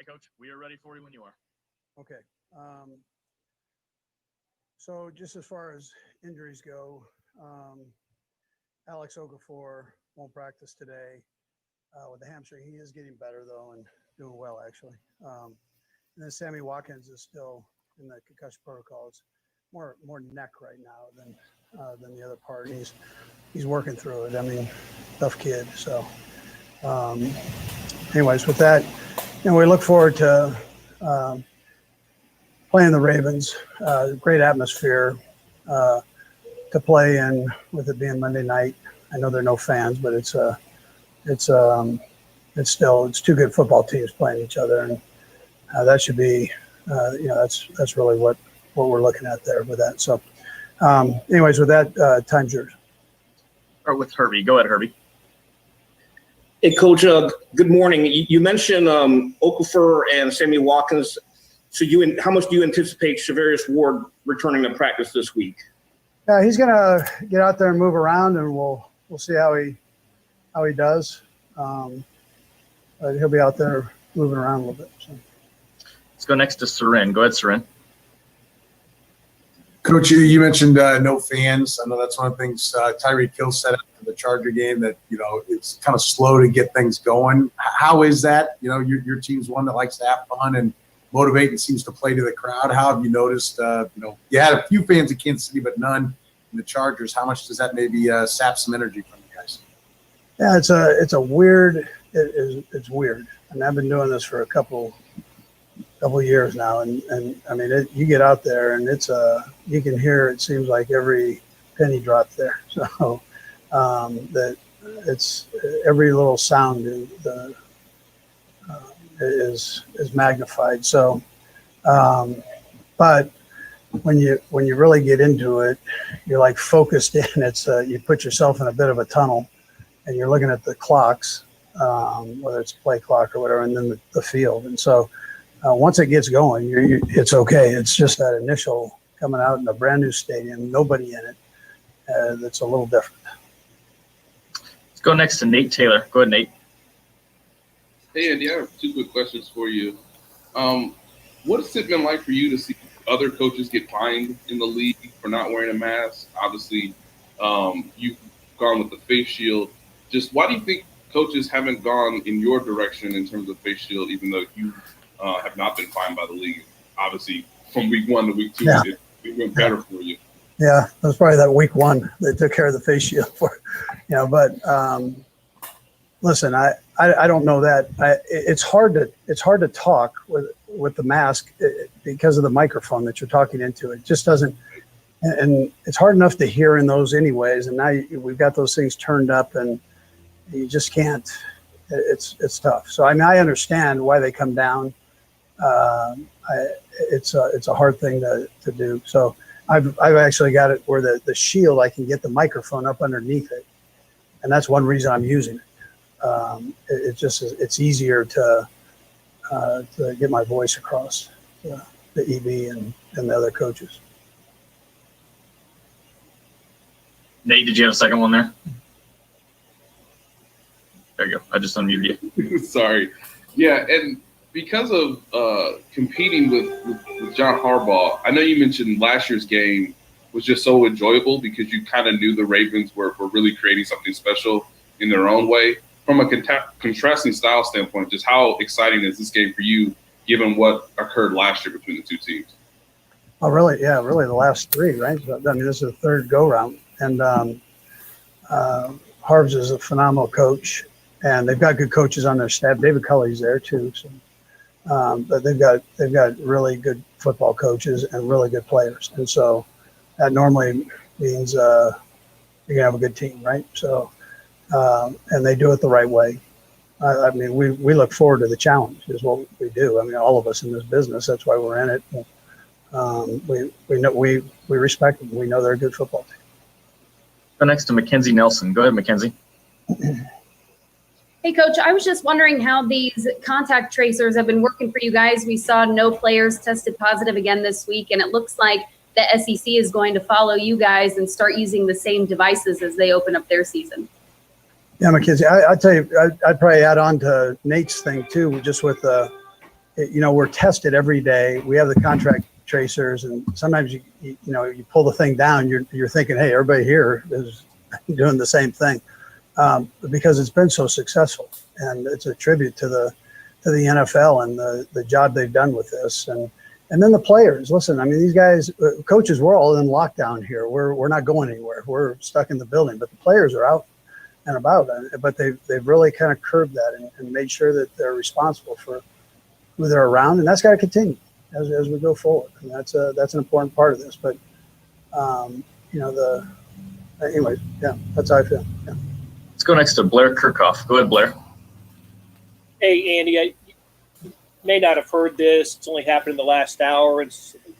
Coach. We are ready for you when you are. Okay. So just as far as injuries go, Alex Okafor won't practice today with the hamstring. He is getting better though and doing well actually. And then Sammy Watkins is still in the concussion protocols. More neck right now than the other part. He's working through it. I mean, tough kid. So, anyways, with that, we look forward to playing the Ravens. Great atmosphere to play in, with it being Monday night. I know there are no fans, but it's two good football teams playing each other, and that should be that's really what we're looking at there with that. So, anyways, with that, time's yours. Start with Herbie. Go ahead, Herbie. Hey, Coach. Good morning. You mentioned Okafor and Sammy Watkins. So, how much do you anticipate Shavarius Ward returning to practice this week? Yeah, he's gonna get out there and move around, and we'll see how he does. But he'll be out there moving around a little bit. So. Let's go next to Seren. Go ahead, Seren. Coach, you mentioned no fans. I know that's one of the things Tyreek Hill said after the Charger game, that it's kind of slow to get things going. How is that? Your team's one that likes to have fun and motivate and seems to play to the crowd. How have you noticed? You had a few fans in Kansas City, but none in the Chargers. How much does that maybe sap some energy from you guys? Yeah, it's weird. It's weird. I mean, I've been doing this for a couple years now, and I mean, you get out there and you can hear, it seems like every penny drop there. So that it's every little sound is magnified. So, but when you really get into it, you're like focused in. It's you put yourself in a bit of a tunnel, and you're looking at the clocks, whether it's a play clock or whatever, and then the field. And so once it gets going, it's okay. It's just that initial coming out in a brand new stadium, nobody in it, that's a little different. Let's go next to Nate Taylor. Go ahead, Nate. Hey, Andy, I have two quick questions for you. What has it been like for you to see other coaches get fined in the league for not wearing a mask? Obviously, you've gone with the face shield. Just why do you think coaches haven't gone in your direction in terms of face shield, even though you have not been fined by the league? Obviously, from week 1 to week 2, yeah, it went better for you. Yeah, it was probably that week 1 they took care of the face shield for, But listen, I don't know that. It's hard to talk with the mask because of the microphone that you're talking into. It just doesn't, and it's hard enough to hear in those anyways. And now we've got those things turned up, and you just can't. It's tough. So I mean, I understand why they come down. It's a hard thing to do. So I've actually got it where the shield, I can get the microphone up underneath it, and that's one reason I'm using it. It's easier to get my voice across the EB and the other coaches. Nate, did you have a second one there? There you go. I just unmuted you. Sorry. Yeah, and because of competing with John Harbaugh, I know you mentioned last year's game was just so enjoyable because you kind of knew the Ravens were really creating something special in their own way. From a contrasting style standpoint, just how exciting is this game for you, given what occurred last year between the two teams? Oh, really? Yeah, really the last 3, right? I mean, this is the 3rd go-round. And Harv's is a phenomenal coach, and they've got good coaches on their staff. David Culley's there too. So, but they've got really good football coaches and really good players. And so that normally means you're going to have a good team, right? So, and they do it the right way. I mean, we look forward to the challenge is what we do. I mean, all of us in this business, that's why we're in it. We know we respect them. We know they're a good football team. Go next to Mackenzie Nelson. Go ahead, Mackenzie. Hey, Coach, I was just wondering how these contact tracers have been working for you guys. We saw no players tested positive again this week, and it looks like the SEC is going to follow you guys and start using the same devices as they open up their season. Yeah, Mackenzie, I tell you, I'd probably add on to Nate's thing too, just with we're tested every day. We have the contract tracers, and sometimes you pull the thing down, you're thinking, hey, everybody here is doing the same thing, because it's been so successful, and it's a tribute to the NFL and the job they've done with this, and then the players. Listen, I mean, these guys, coaches, we're all in lockdown here. We're not going anywhere. We're stuck in the building, but the players are out and about. But they've really kind of curbed that and made sure that they're responsible for who they're around, and that's got to continue as we go forward. And that's an important part of this. But anyways, yeah, that's how I feel. Yeah. Let's go next to Blair Kirchhoff. Go ahead, Blair. Hey, Andy, you may not have heard this. It's only happened in the last hour. You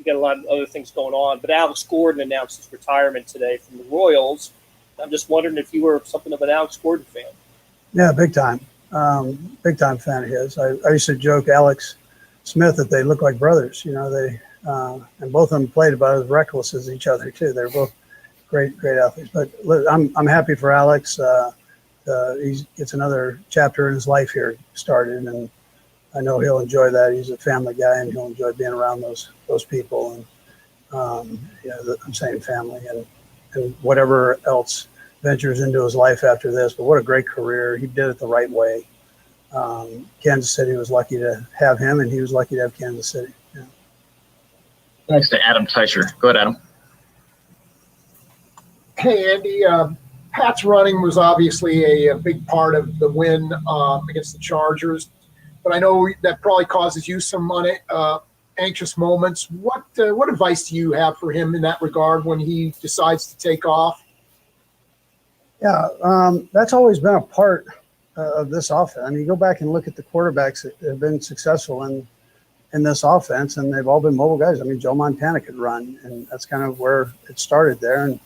got a lot of other things going on. But Alex Gordon announced his retirement today from the Royals. I'm just wondering if you were something of an Alex Gordon fan. Yeah, big time. Big time fan of his. I used to joke Alex Smith that they look like brothers. They and both of them played about as reckless as each other too. They're both great athletes. But I'm happy for Alex. He gets another chapter in his life here started, and I know he'll enjoy that. He's a family guy, and he'll enjoy being around those people. And I'm saying family and whatever else ventures into his life after this. But what a great career! He did it the right way. Kansas City was lucky to have him, and he was lucky to have Kansas City. Yeah. Next to Adam Teicher. Go ahead, Adam. Hey, Andy. Pat's running was obviously a big part of the win against the Chargers, but I know that probably causes you some anxious moments. What advice do you have for him in that regard when he decides to take off? Yeah, that's always been a part of this offense. I mean, you go back and look at the quarterbacks that have been successful in this offense, and they've all been mobile guys. I mean, Joe Montana could run, and that's kind of where it started there, and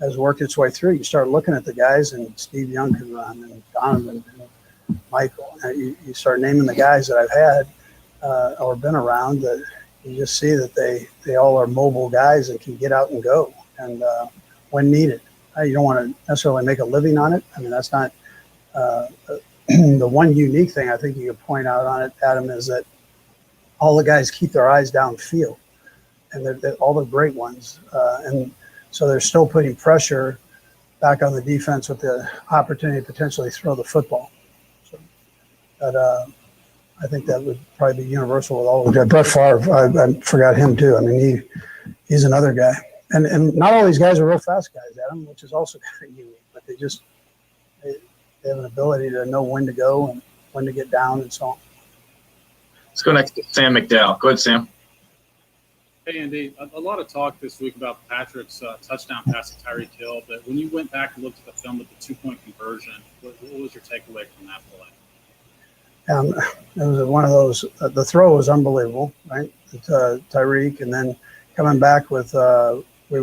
has worked its way through. You start looking at the guys, and Steve Young can run, and Donovan, and Michael. And you start naming the guys that I've had or been around, that you just see that they all are mobile guys and can get out and go, and when needed. You don't want to necessarily make a living on it. I mean, that's not the one unique thing I think you could point out on it, Adam, is that all the guys keep their eyes downfield, and they're all the great ones. And so they're still putting pressure back on the defense with the opportunity to potentially throw the football. So I think that would probably be universal with all of them. Brett Favre, I forgot him too. I mean, he's another guy. And not all these guys are real fast guys, Adam, which is also kind of unique. But they have an ability to know when to go and when to get down and so on. Let's go next to Sam McDowell. Go ahead, Sam. Hey, Andy. A lot of talk this week about Patrick's touchdown pass to Tyreek Hill, but when you went back and looked at the film with the 2-point conversion, what was your takeaway from that play? It was one of those. The throw was unbelievable, right? Tyreek, and then coming back with we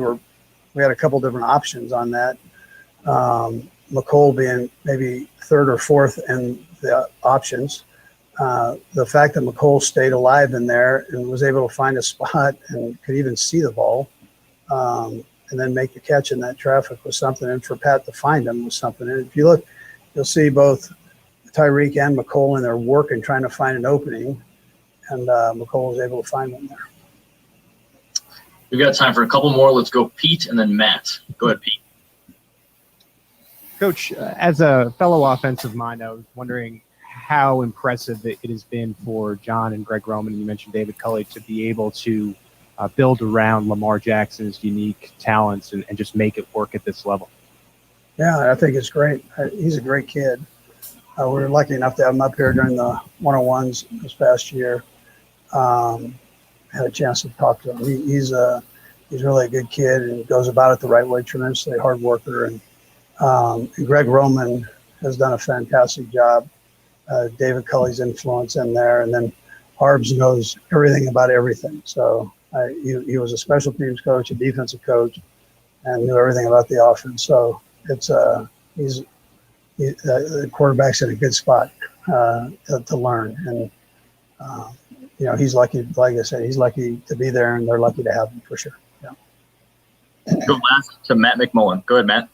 had a couple different options on that. McColl being maybe third or fourth in the options. The fact that McColl stayed alive in there and was able to find a spot and could even see the ball, and then make the catch in that traffic was something. And for Pat to find him was something. And if you look, you'll see both Tyreek and McColl in there working, trying to find an opening, and McColl was able to find one there. We've got time for a couple more. Let's go Pete and then Matt. Go ahead, Pete. Coach, as a fellow offensive mind, I was wondering how impressive it has been for John and Greg Roman, and you mentioned David Culley, to be able to build around Lamar Jackson's unique talents and just make it work at this level. Yeah, I think it's great. He's a great kid. We were lucky enough to have him up here during the 101s this past year. Had a chance to talk to him. He's really a good kid and goes about it the right way, tremendously hard worker. And Greg Roman has done a fantastic job. David Culley's influence in there. And then Harbs knows everything about everything. So he was a special teams coach, a defensive coach, and knew everything about the offense. So it's the quarterback's in a good spot to learn. And, he's lucky, like I said, he's lucky to be there, and they're lucky to have him for sure. Yeah. Go last to Matt McMullen. Go ahead, Matt.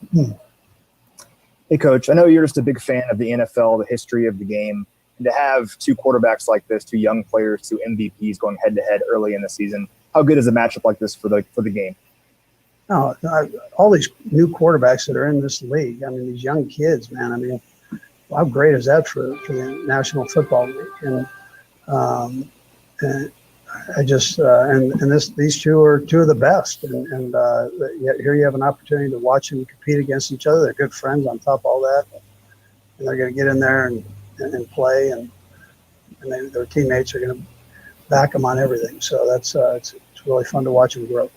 Hey, Coach. I know you're just a big fan of the NFL, the history of the game. to have two quarterbacks like this, two young players, two MVPs going head to head early in the season, how good is a matchup like this for the game? No, all these new quarterbacks that are in this league. I mean, these young kids, man. I mean, how great is that for the National Football League? And I just these two are two of the best. And here you have an opportunity to watch them compete against each other. They're good friends on top of all that, and they're going to get in there and play, and their teammates are going to back them on everything. So that's it's really fun to watch them grow.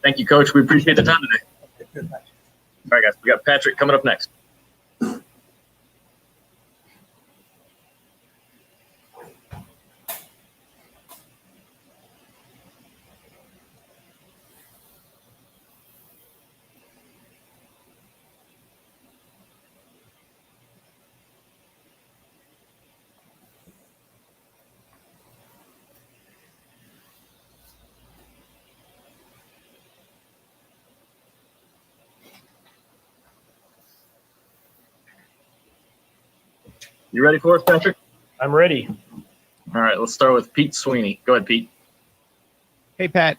Thank you, Coach. We appreciate the time today. Good match. All right, guys. We got Patrick coming up next. You ready for us, Patrick? I'm ready. All right, let's start with Pete Sweeney. Go ahead, Pete. Hey, Pat.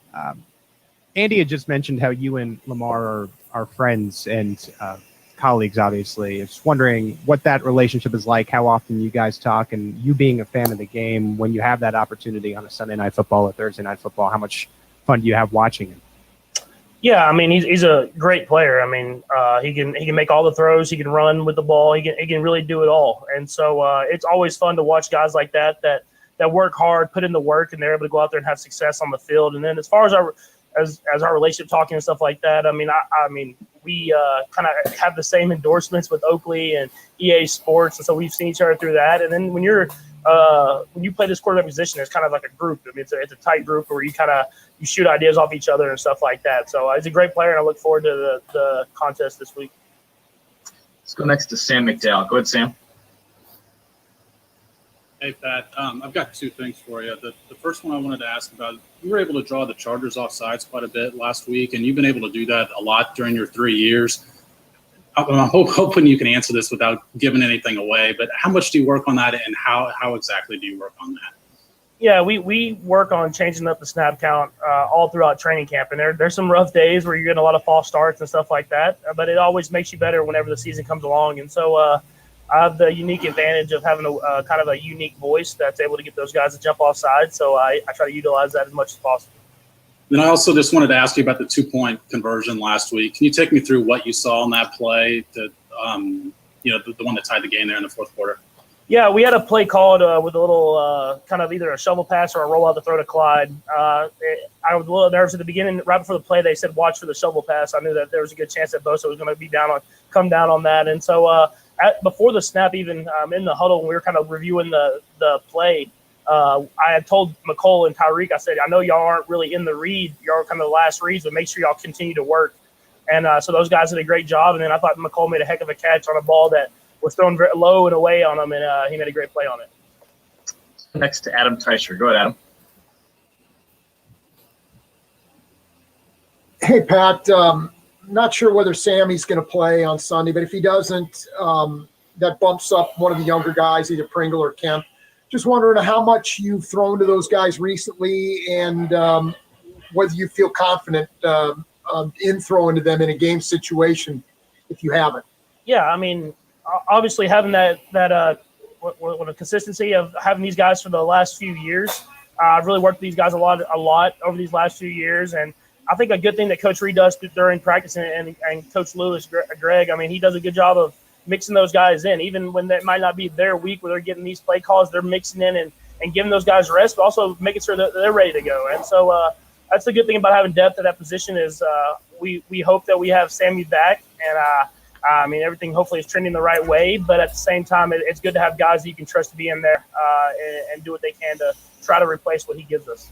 Andy had just mentioned how you and Lamar are friends and colleagues, obviously. I was wondering what that relationship is like, how often you guys talk, and you being a fan of the game, when you have that opportunity on a Sunday Night Football or Thursday Night Football, how much fun do you have watching him? Yeah, I mean, he's a great player. I mean, he can make all the throws. He can run with the ball. He can really do it all. And so it's always fun to watch guys like that work hard, put in the work, and they're able to go out there and have success on the field. And then as far as our relationship talking and stuff like that, I mean, we kind of have the same endorsements with Oakley and EA Sports, and so we've seen each other through that. And then when you play this quarterback position, it's kind of like a group. I mean, it's a tight group where you shoot ideas off each other and stuff like that. So he's a great player, and I look forward to the contest this week. Let's go next to Sam McDowell. Go ahead, Sam. Hey, Pat. I've got two things for you. The first one I wanted to ask about, you were able to draw the Chargers off sides quite a bit last week, and you've been able to do that a lot during your 3 years. I'm hoping you can answer this without giving anything away, but how much do you work on that, and how exactly do you work on that? Yeah, we work on changing up the snap count all throughout training camp, and there's some rough days where you're getting a lot of false starts and stuff like that, but it always makes you better whenever the season comes along. And so I have the unique advantage of having a kind of a unique voice that's able to get those guys to jump off sides, so I try to utilize that as much as possible. Then I also just wanted to ask you about the 2-point conversion last week. Can you take me through what you saw in that play, the one that tied the game there in the fourth quarter? Yeah, we had a play called with a little kind of either a shovel pass or a rollout to throw to Clyde. I was a little nervous at the beginning. Right before the play, they said watch for the shovel pass. I knew that there was a good chance that Bosa was going to come down on that. And so before the snap, even in the huddle, when we were kind of reviewing the play, I had told McCole and Tyreek, I said, I know y'all aren't really in the read. Y'all are kind of the last reads, but make sure y'all continue to work. And so those guys did a great job. And then I thought McCole made a heck of a catch on a ball that was thrown very low and away on him, and he made a great play on it. Next to Adam Teicher. Go ahead, Adam. Hey, Pat, not sure whether Sammy's going to play on Sunday, but if he doesn't, that bumps up one of the younger guys, either Pringle or Kemp. Just wondering how much you've thrown to those guys recently, and whether you feel confident in throwing to them in a game situation if you haven't. Yeah, I mean, obviously having that consistency of having these guys for the last few years. I've really worked with these guys a lot over these last few years, and I think a good thing that Coach Reid does during practice and Coach Lewis, Greg, I mean, he does a good job of mixing those guys in, even when that might not be their week where they're getting these play calls, they're mixing in and giving those guys rest, but also making sure that they're ready to go. And so that's the good thing about having depth at that position is we hope that we have Sammy back, and I mean, everything hopefully is trending the right way, but at the same time, it's good to have guys that you can trust to be in there and do what they can to try to replace what he gives us.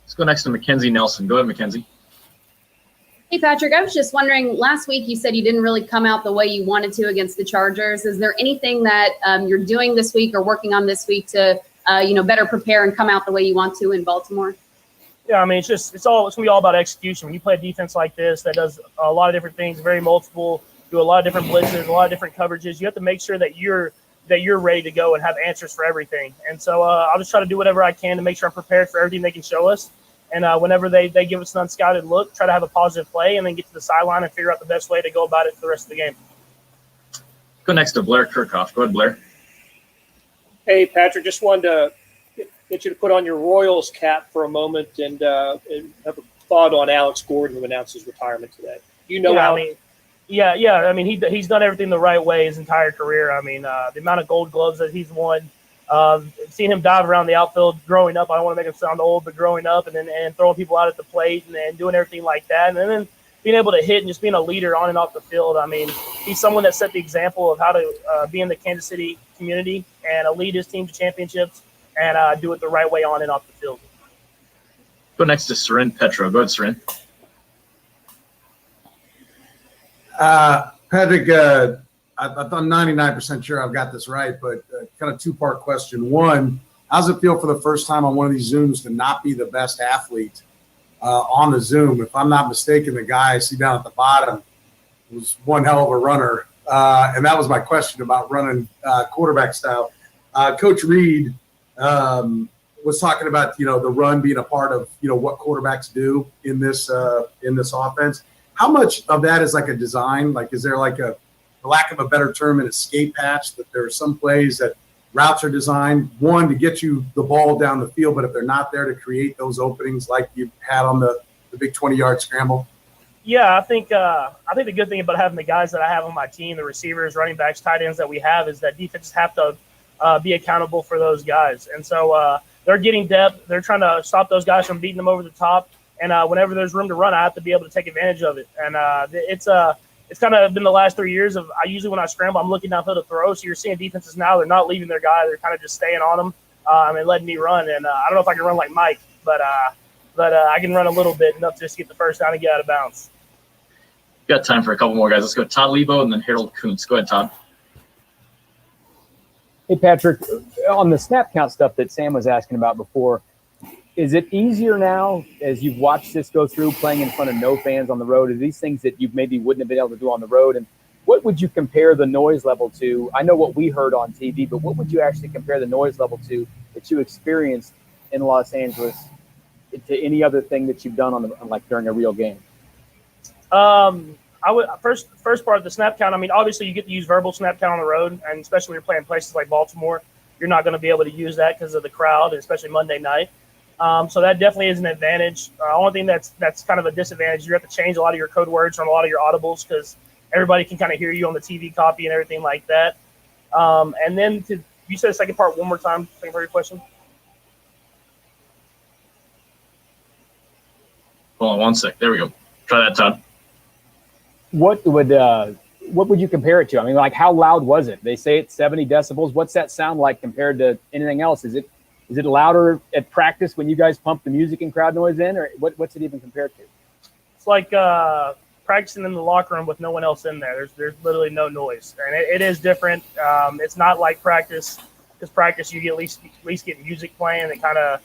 Let's go next to Mackenzie Nelson. Go ahead, Mackenzie. Hey, Patrick, I was just wondering, last week you said you didn't really come out the way you wanted to against the Chargers. Is there anything that you're doing this week or working on this week to, better prepare and come out the way you want to in Baltimore? Yeah, I mean, it's going to be all about execution. When you play a defense like this that does a lot of different things, very multiple, do a lot of different blitzes, a lot of different coverages, you have to make sure that you're that you're ready to go and have answers for everything. And so I'll just try to do whatever I can to make sure I'm prepared for everything they can show us. And whenever they give us an unscouted look, try to have a positive play and then get to the sideline and figure out the best way to go about it for the rest of the game. Go next to Blair Kirchhoff. Go ahead, Blair. Hey, Patrick, just wanted to get you to put on your Royals cap for a moment and have a thought on Alex Gordon, who announced his retirement today. You know, Yeah, I mean, he's done everything the right way his entire career. I mean, the amount of Gold Gloves that he's won, seeing him dive around the outfield growing up. I don't want to make him sound old, but growing up and throwing people out at the plate and doing everything like that, and then being able to hit and just being a leader on and off the field. I mean, he's someone that set the example of how to be in the Kansas City community and lead his team to championships and do it the right way on and off the field. Go next to Seren Petro. Go ahead, Seren. Patrick, I'm 99% sure I've got this right, but kind of two-part question. One, how does it feel for the first time on one of these Zooms to not be the best athlete on the Zoom? If I'm not mistaken, the guy I see down at the bottom was one hell of a runner. And that was my question about running quarterback style. Coach Reid was talking about, the run being a part of, what quarterbacks do in this offense. How much of that is like a design? Like, is there like a, for lack of a better term, an escape hatch that there are some plays that routes are designed, one, to get you the ball down the field, but if they're not there, to create those openings like you had on the big 20-yard scramble? Yeah, I think the good thing about having the guys that I have on my team, the receivers, running backs, tight ends that we have, is that defenses have to be accountable for those guys. And so they're getting depth. They're trying to stop those guys from beating them over the top. And whenever there's room to run, I have to be able to take advantage of it. And it's kind of been the last 3 years of usually when I scramble, I'm looking downfield to throw. So you're seeing defenses now, they're not leaving their guy. They're kind of just staying on them and letting me run. And I don't know if I can run like Mike, but I can run a little bit, enough just to get the first down and get out of bounds. Got time for a couple more guys. Let's go Todd Lebo and then Harold Kuntz. Go ahead, Todd. Hey, Patrick, on the snap count stuff that Sam was asking about before, is it easier now as you've watched this go through, playing in front of no fans on the road? Are these things that you maybe wouldn't have been able to do on the road? And what would you compare the noise level to? I know what we heard on TV, but what would you actually compare the noise level to that you experienced in Los Angeles to any other thing that you've done on like during a real game? I would first part of the snap count. I mean, obviously you get to use verbal snap count on the road, and especially when you're playing places like Baltimore, you're not going to be able to use that because of the crowd, especially Monday night. So that definitely is an advantage. Only thing that's kind of a disadvantage, you have to change a lot of your code words from a lot of your audibles because everybody can kind of hear you on the TV copy and everything like that. And then you said the second part one more time. Second part of your question. Hold on one sec. There we go. Try that, Todd. What would you compare it to? I mean, like, how loud was it? They say it's 70 decibels. What's that sound like compared to anything else? Is it louder at practice when you guys pump the music and crowd noise in, or what's it even compared to? It's like practicing in the locker room with no one else in there. There's literally no noise, and it is different. It's not like practice, because practice you get at least get music playing and kind of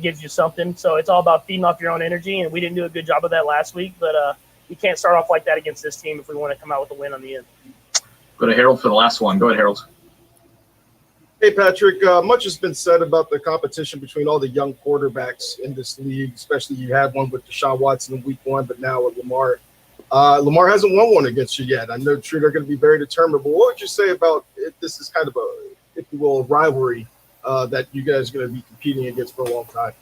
gives you something. So it's all about feeding off your own energy, and we didn't do a good job of that last week, but you can't start off like that against this team if we want to come out with a win on the end. Go to Harold for the last one. Go ahead, Harold. Hey, Patrick, much has been said about the competition between all the young quarterbacks in this league, especially you had one with Deshaun Watson in week 1, but now with Lamar. Lamar hasn't won one against you yet. I know sure they're going to be very determined, but what would you say about if this is kind of a, if you will, a rivalry that you guys are going to be competing against for a long time?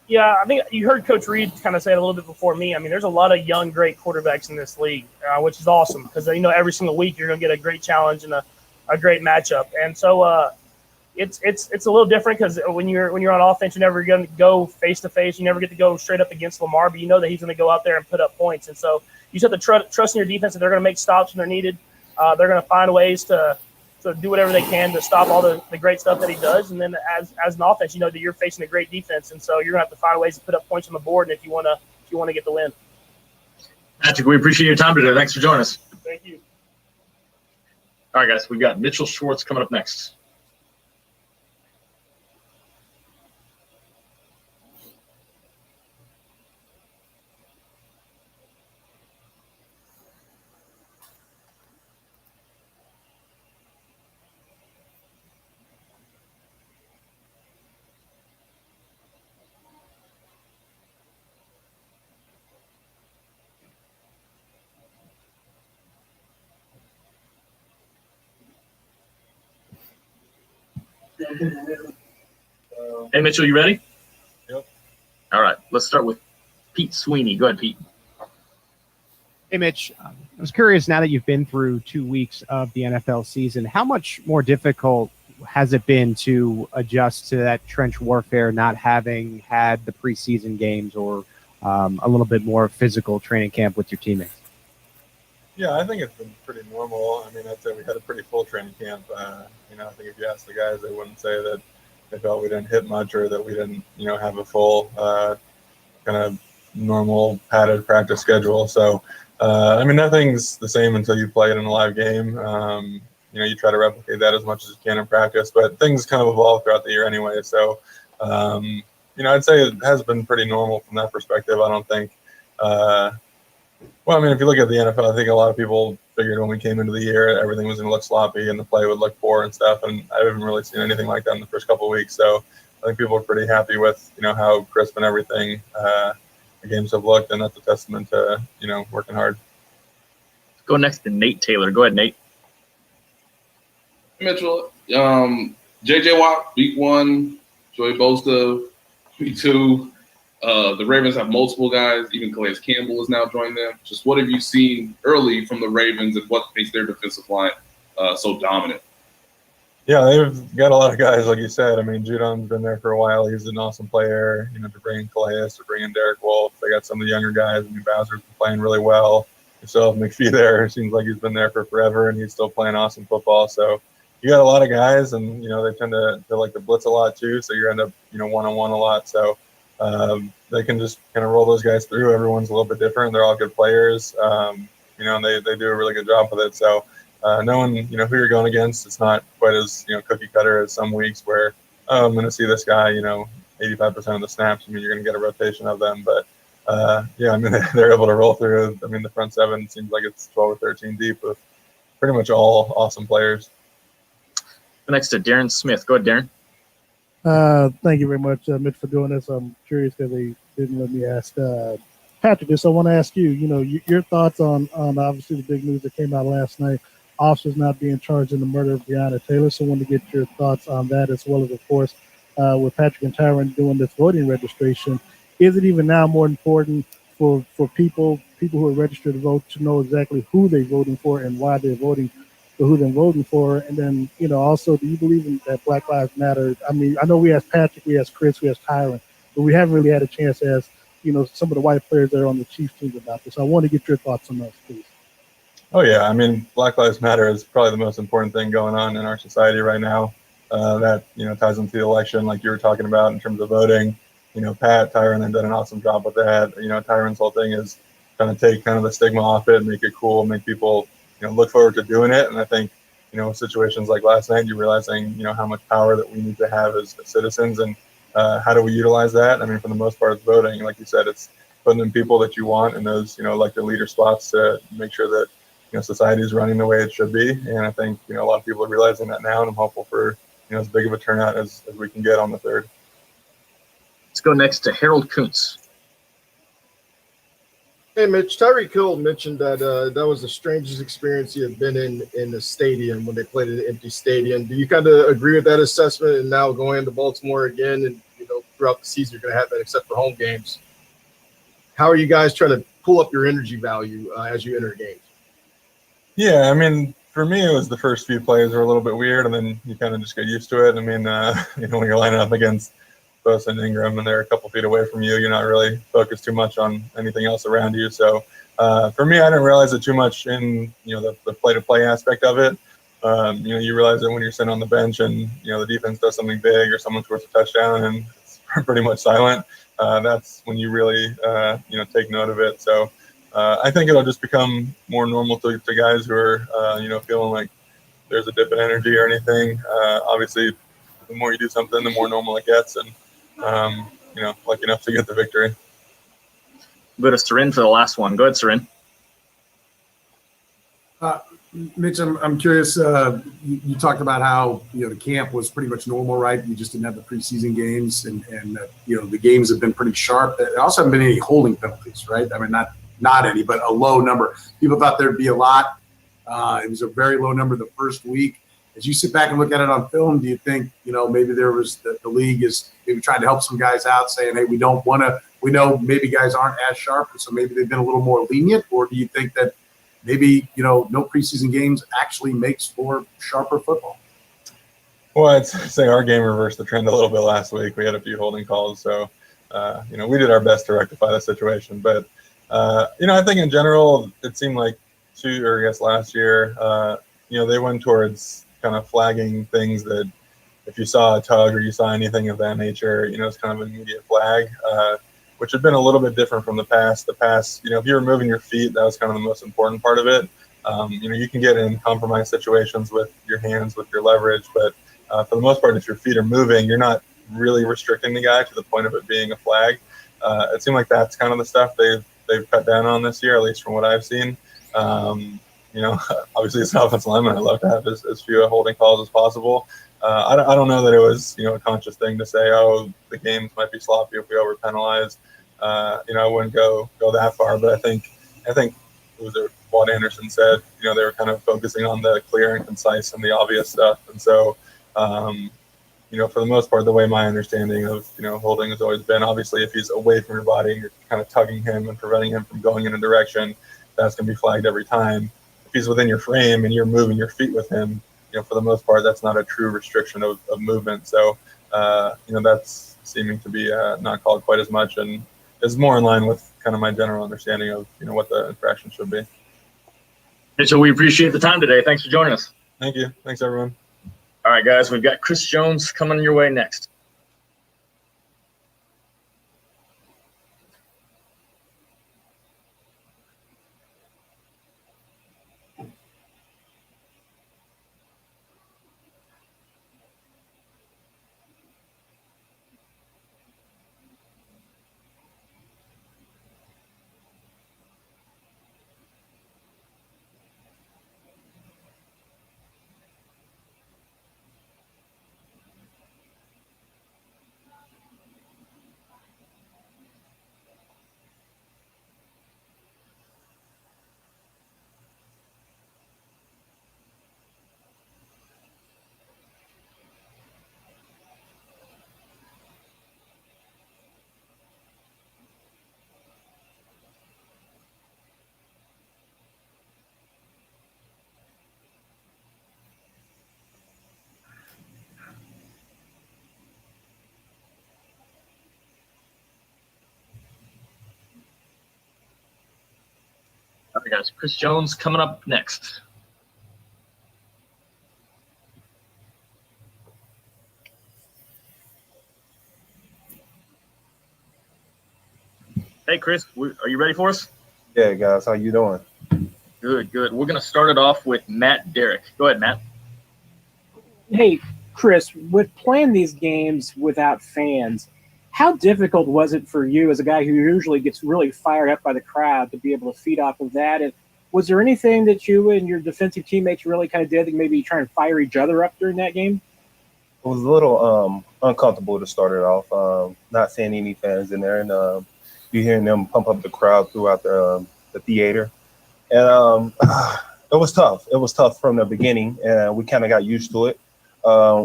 Yeah, I think you heard Coach Reid kind of say it a little bit before me. I mean, there's a lot of young, great quarterbacks in this league, which is awesome because, every single week you're going to get a great challenge and a great matchup. And so it's a little different because when you're on offense, you're never going to go face-to-face. You never get to go straight up against Lamar, but you know that he's going to go out there and put up points. And so you just have to trust in your defense that they're going to make stops when they're needed. They're going to find ways to do whatever they can to stop all the great stuff that he does. And then as an offense, you know that you're facing a great defense. And so you're going to have to find ways to put up points on the board and if you want to get the win. Patrick, we appreciate your time today. Thanks for joining us. Thank you. All right, guys, we've got Mitchell Schwartz coming up next. Hey, Mitchell, you ready? Yep. All right, let's start with Pete Sweeney. Go ahead, Pete. Hey, Mitch. I was curious, now that you've been through 2 weeks of the NFL season, how much more difficult has it been to adjust to that trench warfare, not having had the preseason games or a little bit more physical training camp with your teammates? Yeah, I think it's been pretty normal. I mean, I'd say we had a pretty full training camp. I think if you ask the guys, they wouldn't say that they felt we didn't hit much or that we didn't, have a full kind of normal padded practice schedule. So, nothing's the same until you play it in a live game. You try to replicate that as much as you can in practice, but things kind of evolve throughout the year anyway. So, I'd say it has been pretty normal from that perspective. I don't think, if you look at the NFL, I think a lot of people figured when we came into the year, everything was going to look sloppy and the play would look poor and stuff. And I haven't really seen anything like that in the first couple of weeks. So I think people are pretty happy with, how crisp and everything the games have looked. And that's a testament to, working hard. Let's go next to Nate Taylor. Go ahead, Nate. Mitchell, J.J. Watt, week 1, Joey Bosa, week 2. The Ravens have multiple guys. Even Calais Campbell has now joined them. Just what have you seen early from the Ravens and what makes their defensive line so dominant? Yeah, they've got a lot of guys, like you said. I mean, Judon's been there for a while. He's an awesome player. To bring in Calais, to bring in Derek Wolfe. They got some of the younger guys. I mean, Bowser's been playing really well. You still have McPhee there. It seems like he's been there for forever, and he's still playing awesome football. So you got a lot of guys, and, they tend to like to blitz a lot too. So you end up, one-on-one a lot. So they can just kind of roll those guys through. Everyone's a little bit different. They're all good players, and they do a really good job with it. So knowing, who you're going against, it's not quite as, cookie cutter as some weeks where, I'm going to see this guy, 85% of the snaps. You're going to get a rotation of them. But, they're able to roll through. The front seven seems like it's 12 or 13 deep with pretty much all awesome players. Next to Darren Smith. Go ahead, Darren. Thank you very much, Mitch, for doing this. I'm curious because they didn't let me ask Patrick this. I want to ask you, your thoughts on obviously the big news that came out last night, officers not being charged in the murder of Breonna Taylor. So I want to get your thoughts on that, as well as, of course, with Patrick and Tyron doing this voting registration. Is it even now more important for people who are registered to vote to know exactly who they're voting for and why they're voting for who they're voting for? And then, also, do you believe in that Black Lives Matter? I mean, I know we asked Patrick, we asked Chris, we asked Tyron, but we haven't really had a chance to ask, some of the white players that are on the Chiefs team about this. I want to get your thoughts on those, please. Oh, yeah. Black Lives Matter is probably the most important thing going on in our society right now. That, ties into the election, like you were talking about in terms of voting. Pat, Tyron have done an awesome job with that. Tyron's whole thing is trying to take kind of the stigma off it, make it cool, make people, look forward to doing it. And I think, with situations like last night, you're realizing, how much power that we need to have as citizens and how do we utilize that? For the most part, it's voting. Like you said, it's putting in people that you want in those, elected leader spots to make sure that, society is running the way it should be. And I think, a lot of people are realizing that now, and I'm hopeful for, as big of a turnout as we can get on the 3rd. Let's go next to Harold Kuntz. Hey, Mitch, Tyreek Hill mentioned that that was the strangest experience he had been in the stadium when they played in an empty stadium. Do you kind of agree with that assessment? And now going to Baltimore again, and throughout the season, you're going to have that except for home games. How are you guys trying to pull up your energy value as you enter games? Yeah, for me, it was the first few plays were a little bit weird, and then you kind of just get used to it. When you're lining up against Bosa and Ingram and they're a couple feet away from you, you're not really focused too much on anything else around you. So for me, I didn't realize it too much in the play-to-play aspect of it. You realize it when you're sitting on the bench and the defense does something big or someone scores a touchdown and it's pretty much silent. That's when you really take note of it. So I think it'll just become more normal to guys who are feeling like there's a dip in energy or anything. Obviously, the more you do something, the more normal it gets, and lucky enough to get the victory. Go to Sarin for the last one. Go ahead, Sarin. Mitch, I'm curious. You talked about how the camp was pretty much normal, right? You just didn't have the preseason games, and the games have been pretty sharp. There also haven't been any holding penalties, right? Not any, but a low number. People thought there'd be a lot. It was a very low number the first week. as you sit back and look at it on film, do you think, maybe there was the league is maybe trying to help some guys out, saying, hey, we know maybe guys aren't as sharp, and so maybe they've been a little more lenient? Or do you think that maybe, no preseason games actually makes for sharper football? Well, I'd say our game reversed the trend a little bit last week. We had a few holding calls, so we did our best to rectify the situation. But I think in general, it seemed like last year, they went towards kind of flagging things that if you saw a tug or you saw anything of that nature, it's kind of an immediate flag, which had been a little bit different from the past. If you were moving your feet, that was kind of the most important part of it. You can get in compromised situations with your hands, with your leverage, but for the most part, if your feet are moving, you're not really restricting the guy to the point of it being a flag. It seemed like that's kind of the stuff they've cut down on this year, at least from what I've seen. Obviously it's an offensive lineman. I'd love to have as few holding calls as possible. I don't know that it was, a conscious thing to say, oh, the games might be sloppy if we over penalize. I wouldn't go that far, but I think it was what Anderson said, they were kind of focusing on the clear and concise and the obvious stuff. And so, for the most part, the way my understanding of, holding has always been, obviously, if he's away from your body and you're kind of tugging him and preventing him from going in a direction, that's going to be flagged every time. If he's within your frame and you're moving your feet with him, for the most part, that's not a true restriction of movement. So, that's seeming to be not called quite as much and is more in line with kind of my general understanding of, what the infraction should be. Mitchell, we appreciate the time today. Thanks for joining us. Thank you. Thanks, everyone. All right, guys, we've got Chris Jones coming your way next. All right, guys, Chris Jones coming up next. Hey, Chris, are you ready for us? Yeah, guys, how you doing? Good. We're going to start it off with Matt Derrick. Go ahead, Matt. Hey, Chris, with playing these games without fans, how difficult was it for you as a guy who usually gets really fired up by the crowd to be able to feed off of that? And was there anything that you and your defensive teammates really kind of did that maybe try and fire each other up during that game? It was a little uncomfortable to start it off, not seeing any fans in there, and you hearing them pump up the crowd throughout the theater. And it was tough. It was tough from the beginning, and we kind of got used to it.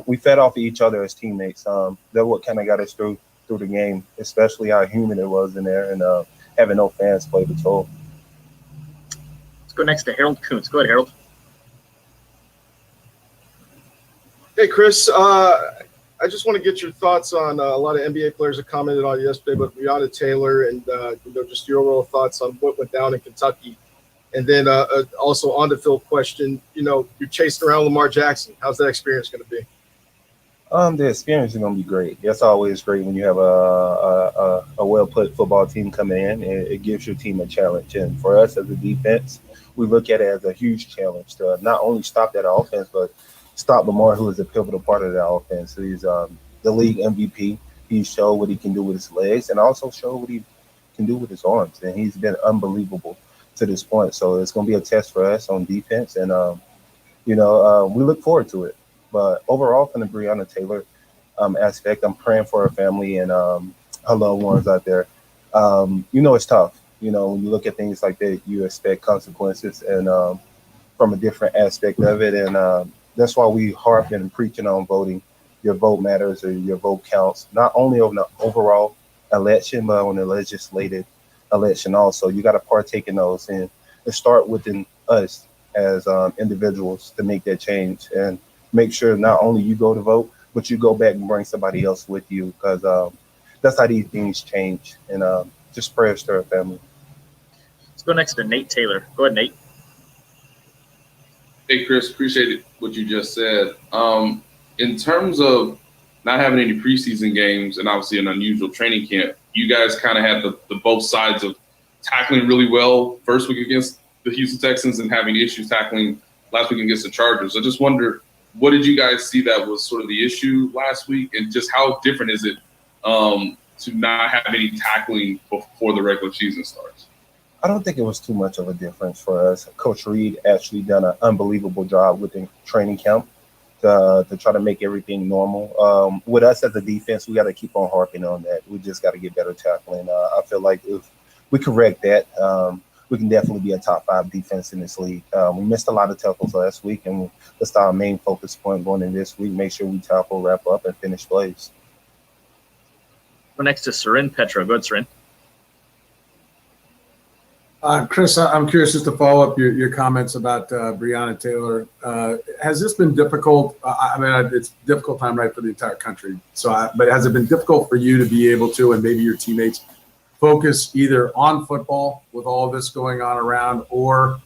We fed off of each other as teammates. That's what kind of got us through the game, especially how humid it was in there, and having no fans play the toll. Let's go next to Harold Kuntz. Go ahead, Harold. Hey, Chris. I just want to get your thoughts on a lot of NBA players that commented on it yesterday, but Breonna Taylor and just your overall thoughts on what went down in Kentucky. And then also on the field question, you're chasing around Lamar Jackson. How's that experience going to be? The experience is going to be great. That's always great when you have a well-put football team coming in. It gives your team a challenge. And for us as a defense, we look at it as a huge challenge to not only stop that offense, but stop Lamar, who is a pivotal part of that offense. He's the league MVP. He showed what he can do with his legs and also showed what he can do with his arms. And he's been unbelievable to this point. So it's going to be a test for us on defense. And, we look forward to it. But overall, from the Breonna Taylor aspect, I'm praying for her family and her loved ones out there. It's tough. When you look at things like that, you expect consequences and from a different aspect of it. And That's why we have been preaching on voting. Your vote matters, or your vote counts, not only on the overall election, but on the legislative election also. You got to partake in those, and start within us as individuals to make that change, and make sure not only you go to vote, but you go back and bring somebody else with you, because that's how these things change. And just prayers to our family. Let's go next to Nate Taylor. Go ahead, Nate. Hey, Chris, appreciate what you just said. In terms of not having any preseason games and obviously an unusual training camp, you guys kind of had the both sides of tackling really well first week against the Houston Texans and having issues tackling last week against the Chargers. I just wonder, what did you guys see that was sort of the issue last week, and just how different is it to not have any tackling before the regular season starts? I don't think it was too much of a difference for us. Coach Reid actually done an unbelievable job within training camp to try to make everything normal. With us as a defense, we got to keep on harping on that. We just got to get better tackling. I feel like if we correct that, we can definitely be a top 5 defense in this league. We missed a lot of tackles last week, and that's our main focus point going in this week. Make sure we tackle, wrap up, and finish plays. Go next to Sarin Petra. Go ahead, Sarin. Chris, I'm curious just to follow up your comments about Breonna Taylor. Has this been difficult? I mean, it's a difficult time, right, for the entire country. But has it been difficult for you to be able to, and maybe your teammates, focus either on football with all of this going on around, or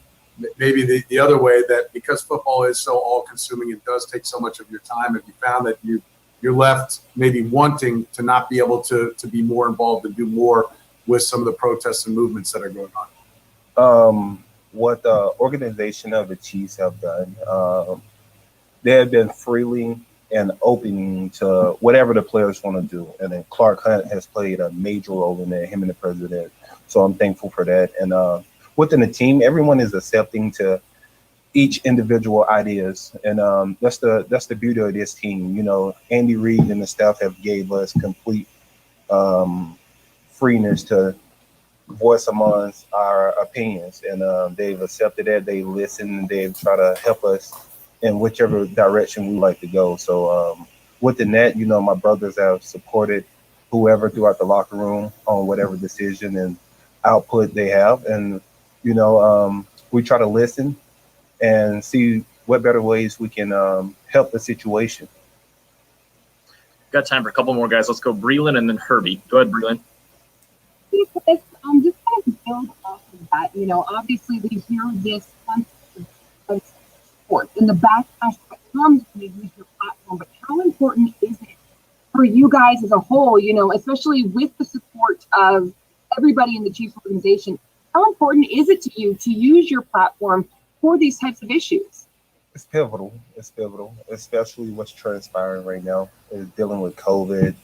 maybe the other way, that because football is so all-consuming, it does take so much of your time? Have you found that you're left maybe wanting to not be able to be more involved and do more with some of the protests and movements that are going on? What the organization of the Chiefs have done, they have been freely and opening to whatever the players want to do. And then Clark Hunt has played a major role in that, him and the president. So I'm thankful for that. And within the team, everyone is accepting to each individual ideas. And that's the beauty of this team. You know, Andy Reid and the staff have gave us complete freeness to voice amongst our opinions, and they've accepted that. They listen, and they've tried to help us in whichever direction we like to go. So within that, you know, my brothers have supported whoever throughout the locker room on whatever decision and output they have, and you know, we try to listen and see what better ways we can help the situation. Got time for a couple more guys. Let's go Breland and then Herbie. Go ahead, Breland. Chris, just kind of build off of that, you know, obviously we hear this of sports and the backlash that comes when you use your platform, but how important is it for you guys as a whole, you know, especially with the support of everybody in the Chiefs organization? How important is it to you to use your platform for these types of issues? It's pivotal. It's pivotal, especially what's transpiring right now is dealing with COVID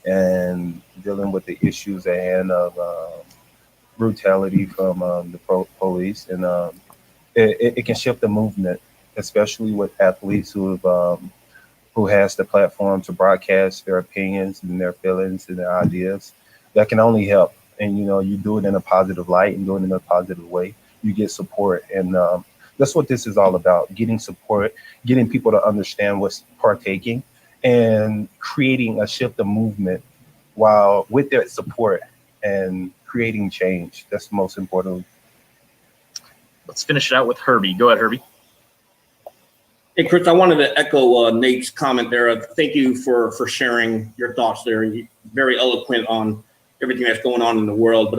and dealing with the issues at hand of brutality from the police, and it can shift the movement, especially with athletes who has the platform to broadcast their opinions and their feelings and their ideas. That can only help, and you know, you do it in a positive light and do it in a positive way. You get support, and that's what this is all about: getting support, getting people to understand what's partaking, and creating a shift of movement while with their support and creating change. That's the most important. Let's finish it out with Herbie. Go ahead, Herbie. Hey, Chris, I wanted to echo Nate's comment there. Thank you for sharing your thoughts there. You're very eloquent on everything that's going on in the world.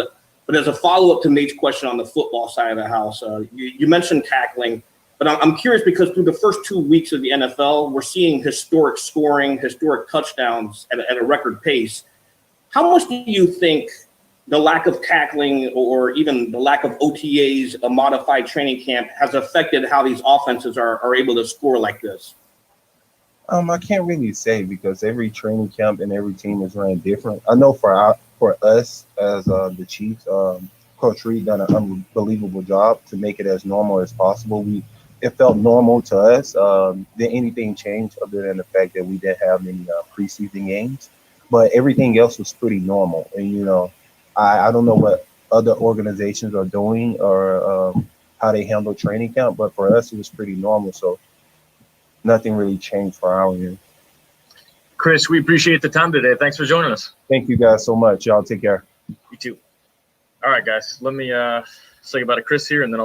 But as a follow-up to Nate's question on the football side of the house, you mentioned tackling. But I'm curious because through the first 2 weeks of the NFL, we're seeing historic scoring, historic touchdowns at a record pace. How much do you think the lack of tackling or even the lack of OTAs, a modified training camp, has affected how these offenses are able to score like this? I can't really say because every training camp and every team is run different. I know for us as the Chiefs, Coach Reid done an unbelievable job to make it as normal as possible. It felt normal to us. Did anything change other than the fact that we didn't have any preseason games? But everything else was pretty normal. And, you know, I don't know what other organizations are doing or how they handle training camp, but for us, it was pretty normal. So nothing really changed for our end. Chris, we appreciate the time today. Thanks for joining us. Thank you guys so much. Y'all take care. You too. All right, guys. Let me say goodbye to Chris here, and then I'll